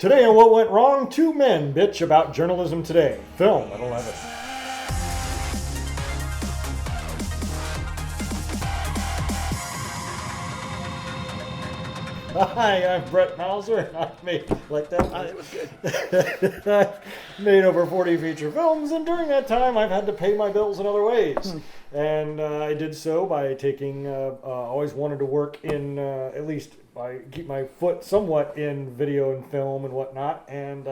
Today on What Went Wrong, two men bitch about journalism today. Film at 11. Hi, I'm Brett Mauser. I've made like that. It was good. I've made over 40 feature films, and during that time, I've had to pay my bills in other ways. And I did so by taking. Always wanted to work in at least by keep my foot somewhat in video and film and whatnot. And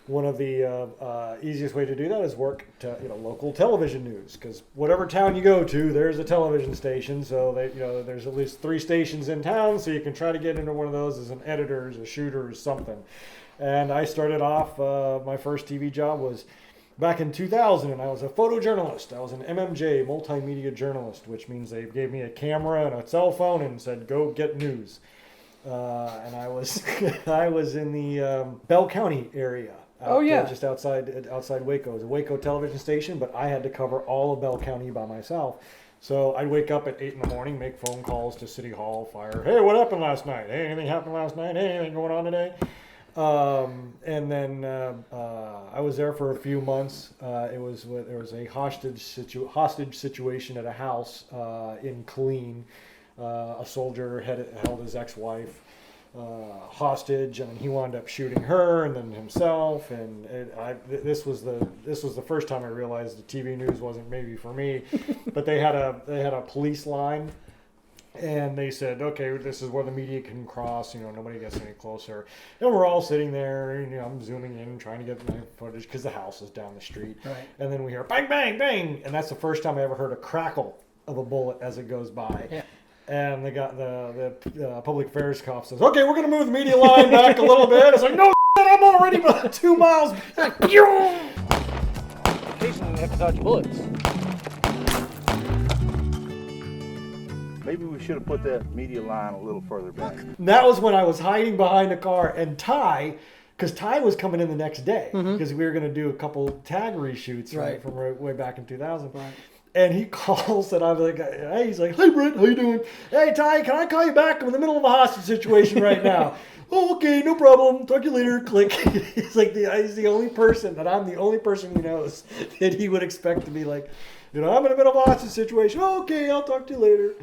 one of the easiest way to do that is work to local television news, because whatever town you go to, there's a television station. So there's at least 3 stations in town, so you can try to get into one of those as an editor, as a shooter, or something. And I started off. My first TV job was back in 2000, and I was a photojournalist. I was an MMJ, multimedia journalist, which means they gave me a camera and a cell phone and said, "Go get news." And I was I was in the Bell County area. Just outside Waco. It was a Waco television station, but I had to cover all of Bell County by myself. So I'd wake up at 8 in the morning, make phone calls to City Hall, fire. Hey, what happened last night? Hey, anything happened last night? Hey, anything going on today? And then I was there for a few months. There was a hostage situation at a house in Killeen. A soldier held his ex-wife hostage, and he wound up shooting her and then himself. And this was the first time I realized the TV news wasn't maybe for me. But they had a police line. And they said, okay, this is where the media can cross, nobody gets any closer. And we're all sitting there, I'm zooming in, trying to get my footage because the house is down the street. Right. And then we hear bang, bang, bang. And that's the first time I ever heard a crackle of a bullet as it goes by. Yeah. And the public affairs cop says, okay, we're going to move the media line back a little bit. It's like, no, I'm already about 2 miles. Occasionally we have to dodge bullets. Maybe we should have put that media line a little further back. And that was when I was hiding behind a car, and because Ty was coming in the next day, because we were going to do a couple tag reshoots from way back in 2000. Right. And he calls, and I'm like, hey, he's like, hey, Brent, how you doing? Hey, Ty, can I call you back? I'm in the middle of a hostage situation right now. Oh, okay, no problem. Talk to you later. Click. He's like, he's the only person that I'm the only person he knows that he would expect to be like, I'm in the middle of a hostage situation. Oh, okay, I'll talk to you later.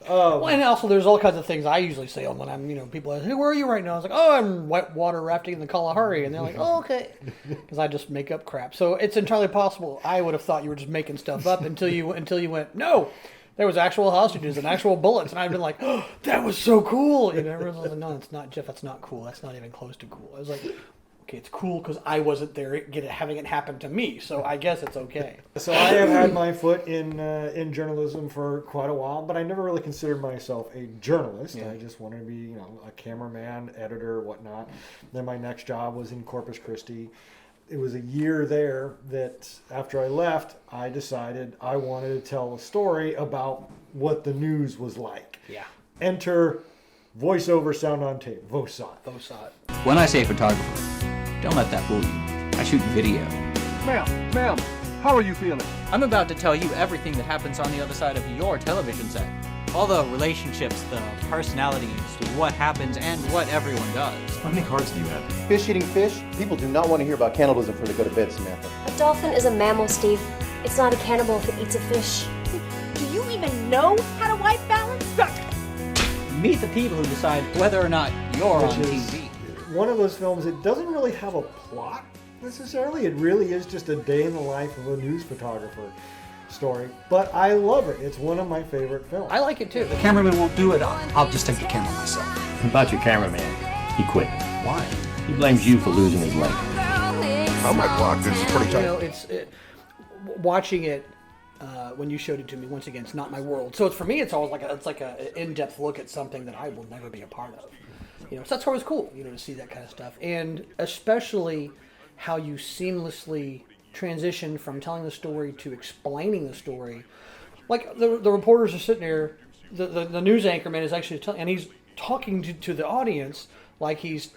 Well, and also there's all kinds of things I usually say when I'm, people ask, hey, where are you right now? I was like, oh, I'm whitewater rafting in the Kalahari. And they're like, oh, okay. Because I just make up crap. So it's entirely possible. I would have thought you were just making stuff up until you went, no, there was actual hostages and actual bullets. And I've been like, oh, that was so cool. Everyone's like, no, it's not, Jeff, that's not cool. That's not even close to cool. I was like, okay, it's cool because I wasn't there having it happen to me, so I guess it's okay. So I have had my foot in journalism for quite a while, but I never really considered myself a journalist. Yeah. I just wanted to be, a cameraman, editor, whatnot. Then my next job was in Corpus Christi. It was a year there that after I left, I decided I wanted to tell a story about what the news was like. Yeah. Enter voiceover sound on tape, VOSOT. When I say photographer, don't let that fool you. I shoot video. Ma'am, how are you feeling? I'm about to tell you everything that happens on the other side of your television set. All the relationships, the personalities, what happens, and what everyone does. How many cards do you have? Fish eating fish? People do not want to hear about cannibalism before they go to bed, Samantha. A dolphin is a mammal, Steve. It's not a cannibal if it eats a fish. Do you even know how to wipe balance? Meet the people who decide whether or not you're on TV. One of those films, it doesn't really have a plot necessarily. It really is just a day in the life of a news photographer story. But I love it. It's one of my favorite films. I like it too. The cameraman won't do it. I'll just take the camera myself. About your cameraman, he quit. Why? He blames you for losing his leg. On my clock, this is pretty tight. Watching it when you showed it to me, once again, it's not my world. So for me, it's always like an in-depth look at something that I will never be a part of. So that's always cool, to see that kind of stuff. And especially how you seamlessly transition from telling the story to explaining the story. Like the reporters are sitting there, the news anchorman is actually and he's talking to the audience like he's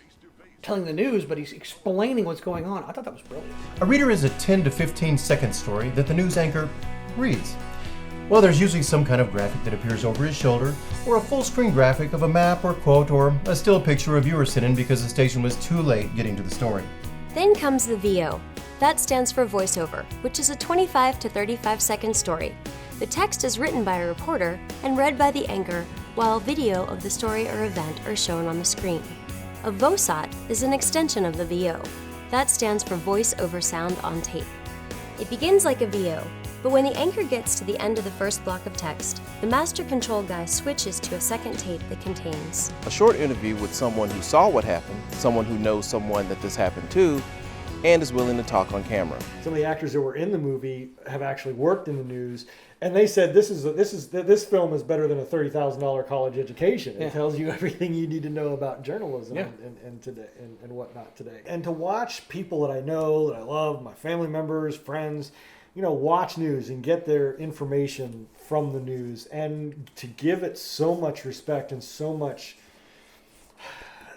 telling the news, but he's explaining what's going on. I thought that was brilliant. A reader is a 10 to 15 second story that the news anchor reads. Well, there's usually some kind of graphic that appears over his shoulder, or a full-screen graphic of a map or quote, or a still picture a viewer sent in because the station was too late getting to the story. Then comes the VO. That stands for voiceover, which is a 25 to 35 second story. The text is written by a reporter and read by the anchor, while video of the story or event are shown on the screen. A VOSOT is an extension of the VO. That stands for voice over sound on tape. It begins like a VO, but when the anchor gets to the end of the first block of text, the master control guy switches to a second tape that contains a short interview with someone who saw what happened, someone who knows someone that this happened to, and is willing to talk on camera. Some of the actors that were in the movie have actually worked in the news, and they said this film is better than a $30,000 college education. It tells you everything you need to know about journalism and today and whatnot today. And to watch people that I know, that I love, my family members, friends, watch news and get their information from the news, and to give it so much respect and so much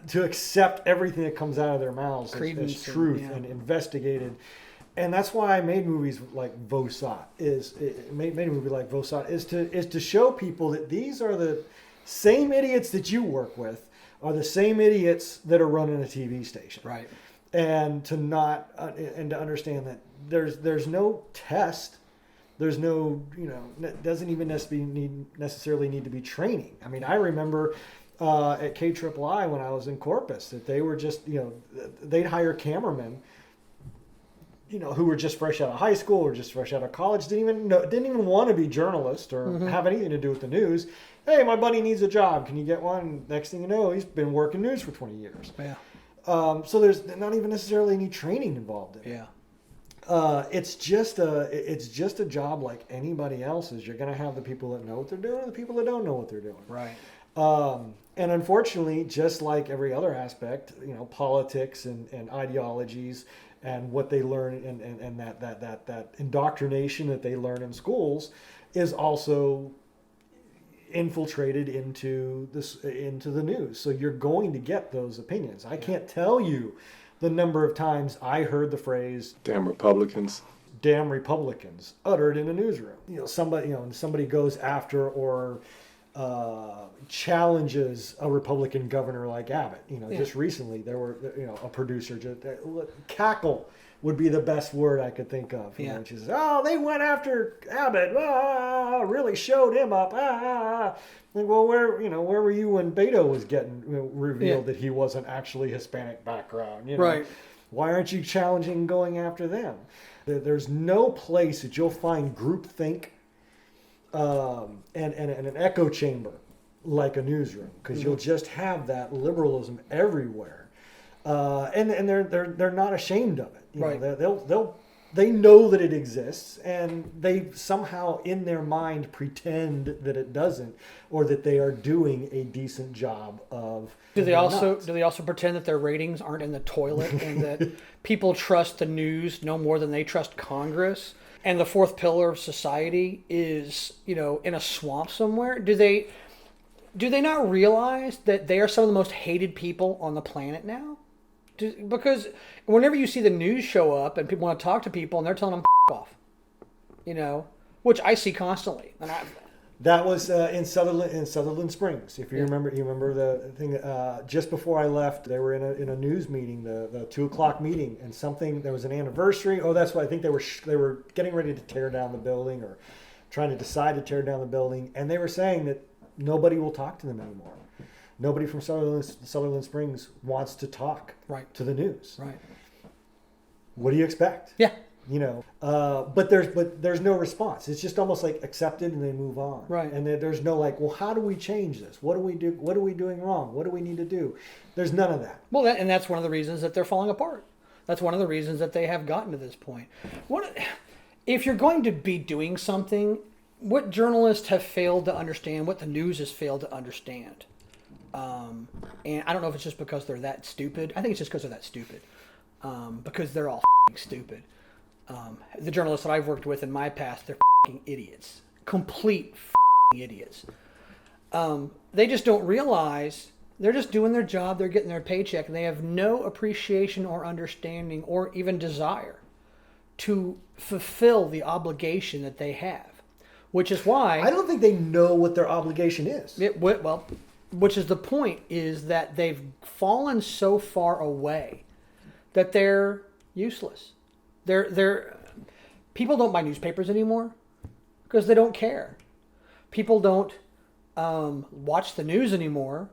to accept everything that comes out of their mouths as truth and investigated. And that's why I made movies like VOSOT. Made a movie like VOSOT is to show people that these are the same idiots that you work with are the same idiots that are running a TV station. Right. And to to understand that there's no test. There's no, doesn't even necessarily need to be training. I mean, I remember at KIII when I was in Corpus that they were just, they'd hire cameramen, who were just fresh out of high school or just fresh out of college, didn't even want to be journalists or have anything to do with the news. Hey, my buddy needs a job. Can you get one? And next thing you know, he's been working news for 20 years. Yeah. So there's not even necessarily any training involved in it. Yeah. It's just a job like anybody else's. You're going to have the people that know what they're doing and the people that don't know what they're doing. Right. And unfortunately, just like every other aspect, politics and ideologies and what they learn and that indoctrination that they learn in schools is also infiltrated into the news. So you're going to get those opinions. I can't tell you the number of times I heard the phrase Damn Republicans. Damn Republicans uttered in a newsroom. Somebody goes after or challenges a Republican governor like Abbott. Just recently there were a producer cackle would be the best word I could think of. And she says, "Oh, they went after Abbott. Really showed him up." Like, well, where were you when Beto was getting revealed that he wasn't actually Hispanic background? Right. Why aren't you challenging going after them? There's no place that you'll find groupthink and an echo chamber like a newsroom, because you'll just have that liberalism everywhere, and they're not ashamed of it. Right. They know that it exists, and they somehow in their mind pretend that it doesn't, or that they are doing a decent job of. Do they also pretend that their ratings aren't in the toilet and that people trust the news no more than they trust Congress? And the fourth pillar of society is, in a swamp somewhere. Do they not realize that they are some of the most hated people on the planet now? Because whenever you see the news show up and people want to talk to people and they're telling them off, which I see constantly. And that was in Sutherland Springs. If you remember the thing. Just before I left, they were in a news meeting, the 2:00 meeting, and there was an anniversary. Oh, that's why I think they were getting ready to tear down the building or trying to decide to tear down the building, and they were saying that nobody will talk to them anymore. Nobody from Sutherland Springs wants to talk to the news. Right. What do you expect? Yeah. But there's no response. It's just almost like accepted and they move on. Right. And there's no well, how do we change this? What do we do? What are we doing wrong? What do we need to do? There's none of that. Well, that's one of the reasons that they're falling apart. That's one of the reasons that they have gotten to this point. If you're going to be doing something, what journalists have failed to understand, what the news has failed to understand. And I don't know if it's just because they're that stupid. I think it's just because they're that stupid. Because they're all stupid. The journalists that I've worked with in my past, they're idiots. Complete idiots. They just don't realize they're just doing their job, they're getting their paycheck, and they have no appreciation or understanding or even desire to fulfill the obligation that they have, which is why I don't think they know what their obligation is. Which is the point, is that they've fallen so far away that they're useless. People don't buy newspapers anymore because they don't care. People don't watch the news anymore,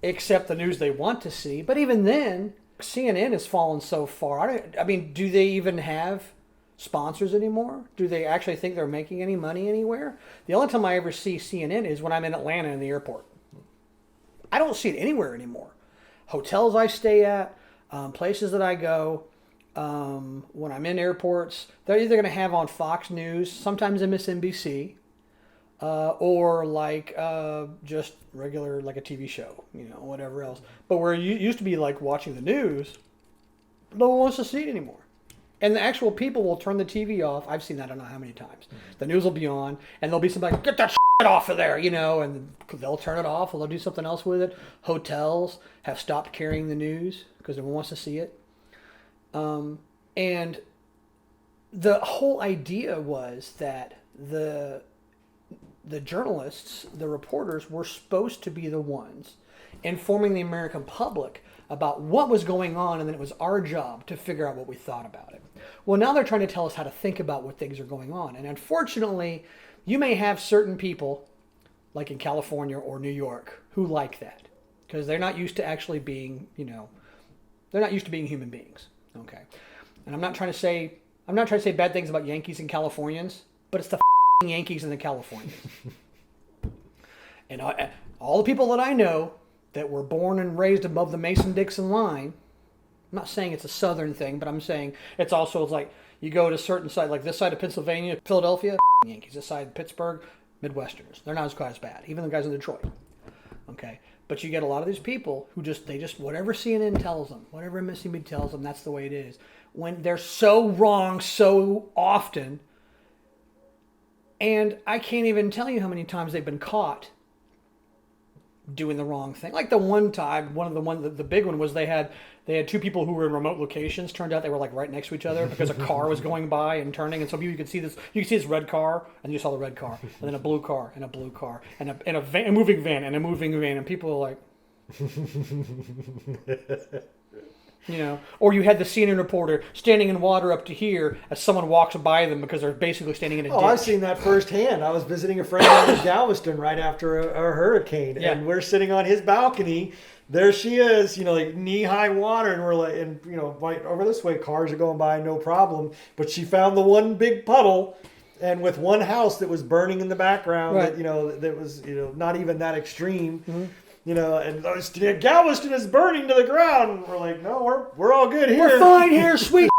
except the news they want to see. But even then, CNN has fallen so far. I mean, do they even have sponsors anymore? Do they actually think they're making any money anywhere? The only time I ever see CNN is when I'm in Atlanta in the airport. I don't see it anywhere anymore. Hotels I stay at, places that I go, when I'm in airports, they're either going to have on Fox News, sometimes MSNBC, or like just regular, like a TV show, whatever else. But where you used to be like watching the news, no one wants to see it anymore. And the actual people will turn the TV off. I've seen that I don't know how many times. The news will be on, and there'll be somebody, get that shit off of there, and they'll turn it off, or they'll do something else with it. Hotels have stopped carrying the news because no one wants to see it. And the whole idea was that the journalists, the reporters, were supposed to be the ones informing the American public about what was going on, and then it was our job to figure out what we thought about it. Well, now they're trying to tell us how to think about what things are going on. And unfortunately, you may have certain people, like in California or New York, who like that. Because they're not used to actually being, they're not used to being human beings. Okay. And I'm not trying to say bad things about Yankees and Californians, but it's the Yankees and the Californians. And all the people that I know that were born and raised above the Mason-Dixon line, I'm not saying it's a Southern thing, but I'm saying it's like you go to a certain side, like this side of Pennsylvania, Philadelphia, Yankees. This side, Pittsburgh, Midwesterners. They're not quite as bad. Even the guys in Detroit. Okay. But you get a lot of these people who just whatever CNN tells them, whatever MSNBC tells them, that's the way it is. When they're so wrong so often, and I can't even tell you how many times they've been caught doing the wrong thing. Like the one time, the big one was they had two people who were in remote locations. Turned out they were like right next to each other because a car was going by and turning, and so you could see this red car, and you saw the red car, and then a blue car, and a blue car, and a moving van, and a moving van, and people were like, or you had the CNN reporter standing in water up to here as someone walks by them because they're basically standing in a ditch. I've seen that firsthand. I was visiting a friend in Galveston right after a hurricane, and we're sitting on his balcony. There she is, like knee-high water, and we're like, right over this way, cars are going by, no problem. But she found the one big puddle, and with one house that was burning in the background, right. that was, not even that extreme. Mm-hmm. And Galveston is burning to the ground. And we're like, no, we're all good here. We're fine here, sweet.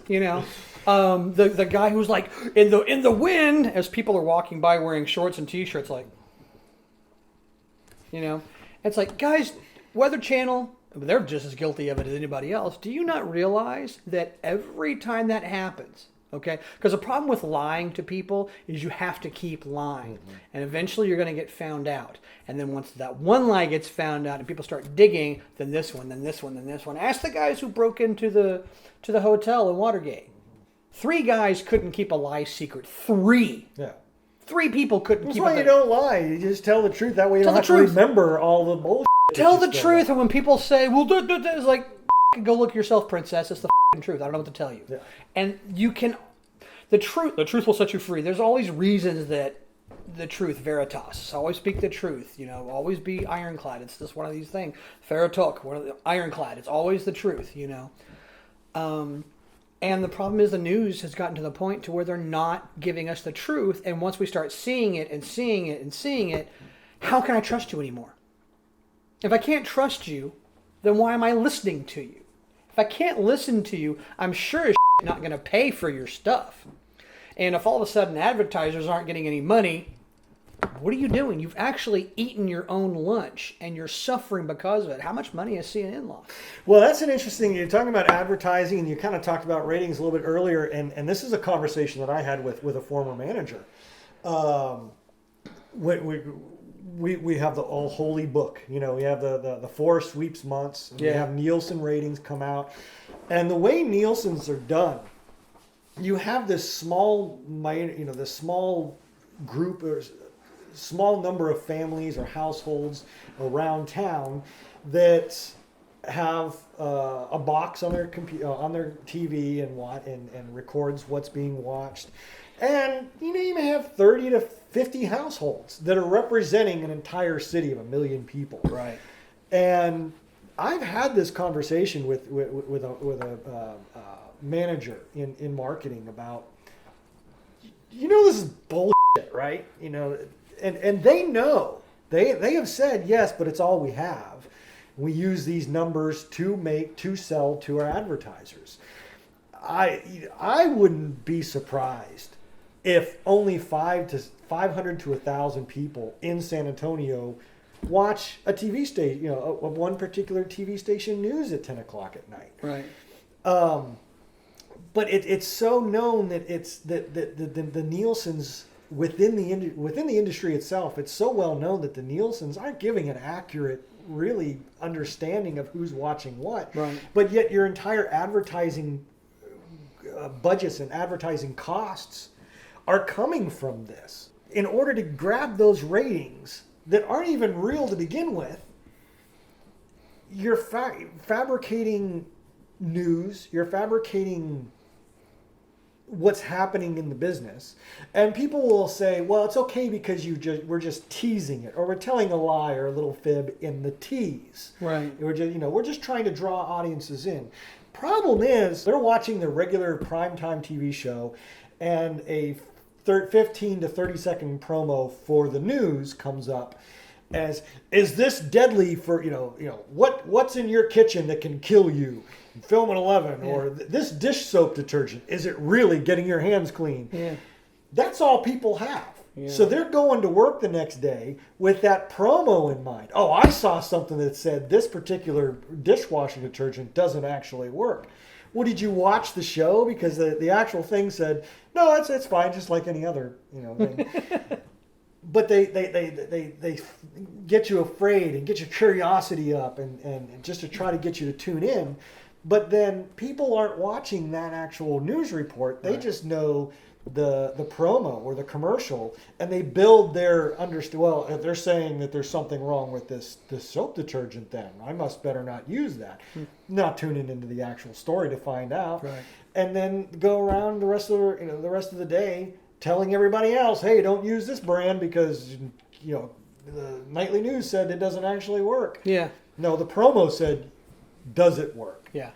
The guy who's like in the wind as people are walking by wearing shorts and t-shirts, like, it's like, guys, Weather Channel, they're just as guilty of it as anybody else. Do you not realize that every time that happens? Okay, because the problem with lying to people is you have to keep lying, and eventually you're going to get found out. And then once that one lie gets found out and people start digging, then this one, then this one, then this one. Ask the guys who broke into the hotel in Watergate. 3 guys couldn't keep a lie secret. 3. Yeah. 3 people couldn't keep it. That's why you don't lie. You just tell the truth. That way you don't have to remember all the bullshit. Tell the truth, and when people say, well, it's like, go look yourself, princess. It's the truth. I don't know what to tell you. Yeah. And you can, the truth will set you free. There's always reasons that the truth, veritas, always speak the truth, always be ironclad. It's just one of these things. Veritok, ironclad. It's always the truth, And the problem is the news has gotten to the point to where they're not giving us the truth. And once we start seeing it and seeing it and seeing it, how can I trust you anymore? If I can't trust you, then why am I listening to you? If I can't listen to you, I'm sure as not going to pay for your stuff. And if all of a sudden advertisers aren't getting any money, what are you doing? You've actually eaten your own lunch, and you're suffering because of it. How much money has CNN lost? Well, that's an interesting, you're talking about advertising, and you kind of talked about ratings a little bit earlier, and this is a conversation that I had with a former manager. We have the all holy book, we have the 4 sweeps months, and we have Nielsen ratings come out, and the way Nielsen's are done, you have this small, this small group or small number of families or households around town that have a box on their on their TV and records what's being watched. And you may have 30 to 50 households that are representing an entire city of 1 million people. Right. And I've had this conversation with a manager in marketing about, this is bullshit, right? And they know, they have said, yes, but it's all we have. We use these numbers to sell to our advertisers. I wouldn't be surprised if only 500 to 1,000 people in San Antonio watch a TV station, one particular TV station news at 10 o'clock at night. Right. But it's so known that it's that the Nielsen's within the industry itself. It's so well known that the Nielsen's aren't giving an accurate, really understanding of who's watching what. Right. But yet your entire advertising budgets and advertising costs are coming from this. In order to grab those ratings that aren't even real to begin with, you're fabricating news, you're fabricating what's happening in the business, and people will say, well, it's okay because we're just teasing it, or we're telling a lie or a little fib in the tease. Right. We're just trying to draw audiences in. Problem is, they're watching their regular primetime TV show, and a 15 to 30 second promo for the news comes up as, is this deadly for, what's in your kitchen that can kill you? Film at 11, yeah. Or this dish soap detergent, is it really getting your hands clean? Yeah. That's all people have. Yeah. So they're going to work the next day with that promo in mind. Oh, I saw something that said this particular dishwashing detergent doesn't actually work. Well, did you watch the show? Because the actual thing said, no, it's fine, just like any other thing. But they get you afraid and get your curiosity up and just to try to get you to tune in. But then people aren't watching that actual news report. They just know the promo or the commercial, and they build their well, if they're saying that there's something wrong with this soap detergent, then I must better not use that. Not tuning into the actual story to find out. Right. And then go around the rest of the day telling everybody else, hey, don't use this brand because the nightly news said it doesn't actually work. Yeah. No, the promo said, does it work? Yeah.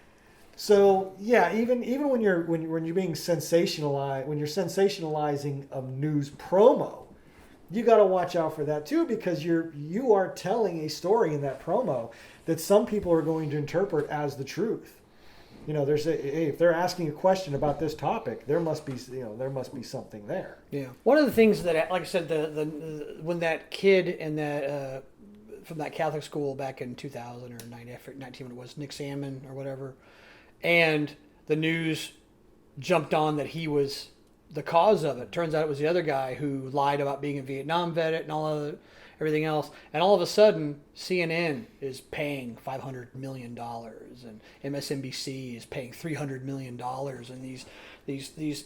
So yeah, even when you're being sensationalized, when you're sensationalizing a news promo, you got to watch out for that too, because you are telling a story in that promo that some people are going to interpret as the truth. If they're asking a question about this topic, there must be something there. Yeah. One of the things that, like I said, the when that kid and that from that Catholic school back in 2000 or 19 when it was, Nick Salmon or whatever, and the news jumped on that he was the cause of it. Turns out it was the other guy who lied about being a Vietnam vet and everything else. And all of a sudden, CNN is paying $500 million, and MSNBC is paying $300 million, and these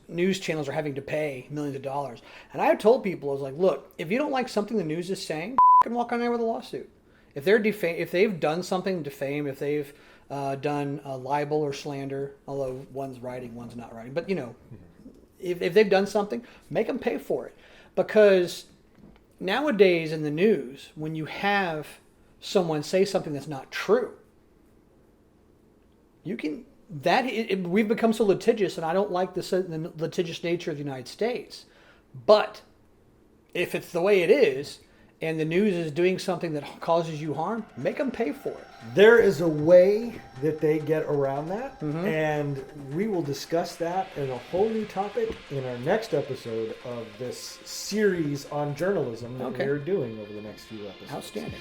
news channels are having to pay millions of dollars. And I told people, I was like, look, if you don't like something the news is saying, can walk on there with a lawsuit. If they've done something to defame, if they've done libel or slander, although one's writing, one's not writing, but if they've done something, make them pay for it. Because nowadays in the news, when you have someone say something that's not true, we've become so litigious, and I don't like the litigious nature of the United States. But if it's the way it is, and the news is doing something that causes you harm, make them pay for it. There is a way that they get around that, and we will discuss that as a whole new topic in our next episode of this series on journalism that we're doing over the next few episodes. Outstanding.